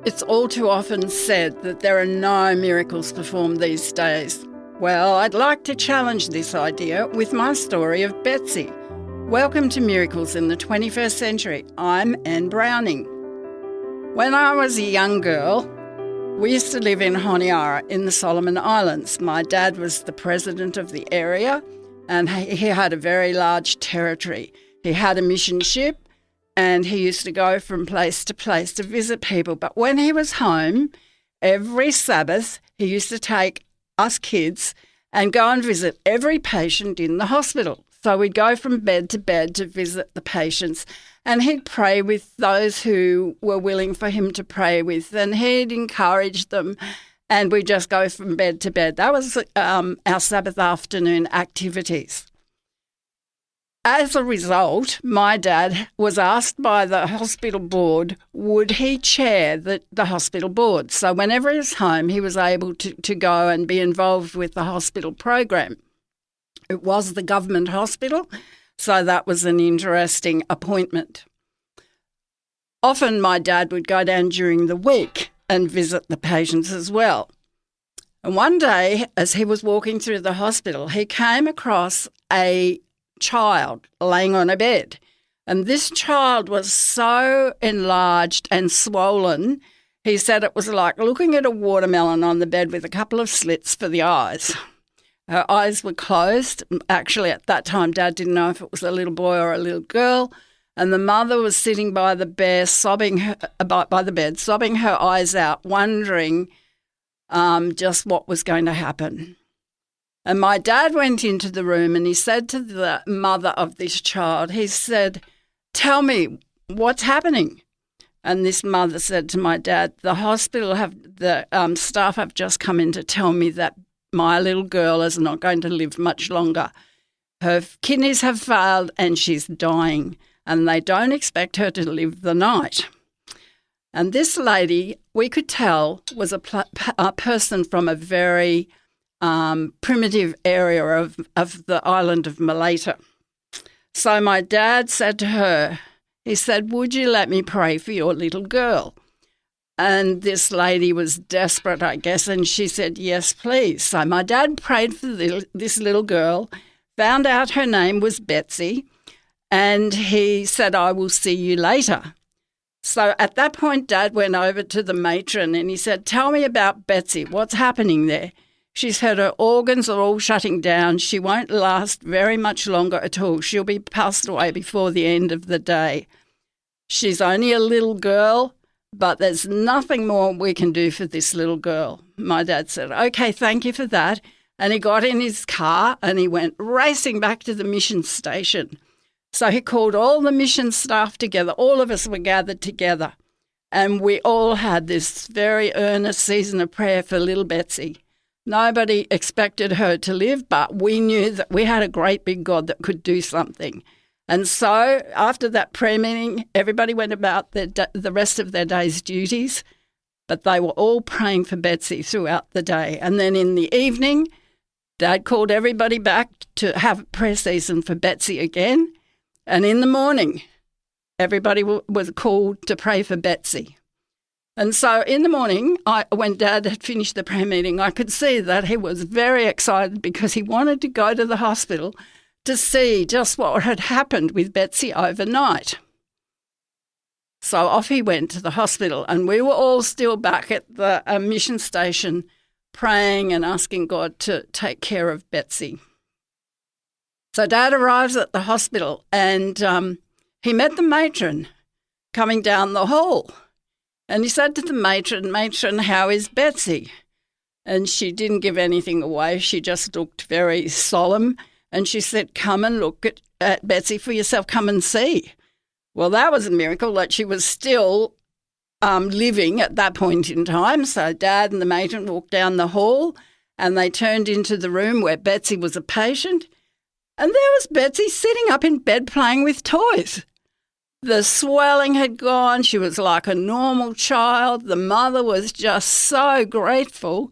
It's all too often said that there are no miracles performed these days. Well, I'd like to challenge this idea with my story of Betsie. Welcome to Miracles in the 21st Century. I'm Anne Browning. When I was a young girl, we used to live in Honiara in the Solomon Islands. My dad was the president of the area and he had a very large territory. He had a mission ship and he used to go from place to place to visit people. But when he was home, every Sabbath, he used to take us kids and go and visit every patient in the hospital. So we'd go from bed to visit the patients, and he'd pray with those who were willing for him to pray with, and he'd encourage them, and we'd just go from bed to bed. That was our Sabbath afternoon activities. As a result, my dad was asked by the hospital board, would he chair the hospital board? So whenever he was home, he was able to go and be involved with the hospital program. It was the government hospital, so that was an interesting appointment. Often my dad would go down during the week and visit the patients as well. And one day, as he was walking through the hospital, he came across a child laying on a bed, and this child was so enlarged and swollen, he said it was like looking at a watermelon on the bed with a couple of slits for the eyes. Her eyes were closed. Actually, at that time, Dad didn't know if it was a little boy or a little girl, and the mother was sitting by the bed, sobbing her eyes out, wondering just what was going to happen. And my dad went into the room and he said to the mother of this child, he said, "Tell me, what's happening?" And this mother said to my dad, "The staff have just come in to tell me that my little girl is not going to live much longer. Her kidneys have failed and she's dying, and they don't expect her to live the night." And this lady, we could tell, was a person from a very primitive area of the island of Malaita. So my dad said to her, he said, "Would you let me pray for your little girl?" And this lady was desperate, I guess, and she said, "Yes, please." So my dad prayed for this little girl, found out her name was Betsie, and he said, "I will see you later." So at that point, Dad went over to the matron and he said, "Tell me about Betsie. What's happening there?" She said her organs are all shutting down. She won't last very much longer at all. She'll be passed away before the end of the day. She's only a little girl, but there's nothing more we can do for this little girl. My dad said, "Okay, thank you for that." And he got in his car and he went racing back to the mission station. So he called all the mission staff together. All of us were gathered together. And we all had this very earnest season of prayer for little Betsie. Nobody expected her to live, but we knew that we had a great big God that could do something. And so after that prayer meeting, everybody went about the rest of their day's duties, but they were all praying for Betsie throughout the day. And then in the evening, Dad called everybody back to have a prayer season for Betsie again. And in the morning, everybody was called to pray for Betsie. And so in the morning, when Dad had finished the prayer meeting, I could see that he was very excited because he wanted to go to the hospital to see just what had happened with Betsie overnight. So off he went to the hospital, and we were all still back at the mission station praying and asking God to take care of Betsie. So Dad arrives at the hospital and he met the matron coming down the hall. And he said to the "Matron, how is Betsie?" And she didn't give anything away. She just looked very solemn. And she said, "Come and look at Betsie for yourself. Come and see." Well, that was a miracle that she was still living at that point in time. So Dad and the matron walked down the hall and they turned into the room where Betsie was a patient. And there was Betsie sitting up in bed playing with toys. The swelling had gone. She was like a normal child. The mother was just so grateful.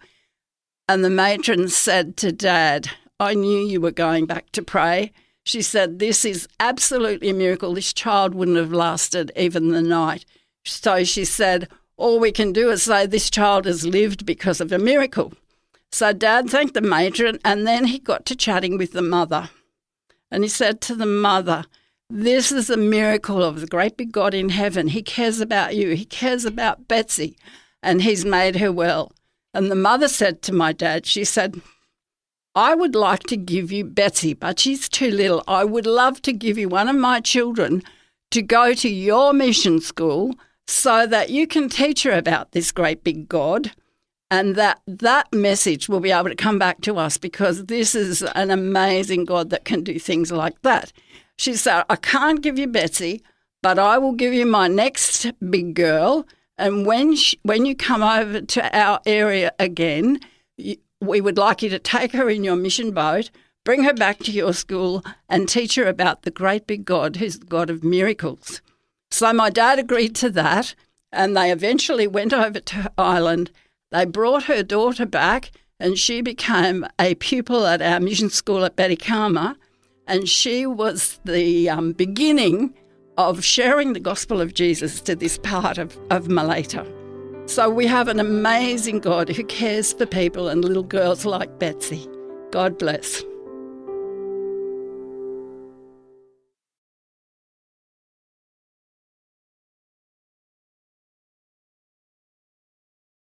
And the matron said to Dad, "I knew you were going back to pray." She said, "This is absolutely a miracle. This child wouldn't have lasted even the night." So she said, all we can do is say this child has lived because of a miracle. So Dad thanked the matron, and then he got to chatting with the mother. And he said to the mother, this is a miracle of the great big God in heaven. He cares about you. He cares about Betsie, and he's made her well. And the mother said to my dad, she said, I would like to give you Betsie, but she's too little. I would love to give you one of my children to go to your mission school so that you can teach her about this great big God, and that message will be able to come back to us, because this is an amazing God that can do things like that. She said, I can't give you Betsie, but I will give you my next big girl, and when you come over to our area again, we would like you to take her in your mission boat, bring her back to your school and teach her about the great big God who's the God of miracles. So my dad agreed to that, and they eventually went over to Ireland. They brought her daughter back, and she became a pupil at our mission school at Bettie, and she was the beginning of sharing the gospel of Jesus to this part of Malaita. So we have an amazing God who cares for people and little girls like Betsie. God bless.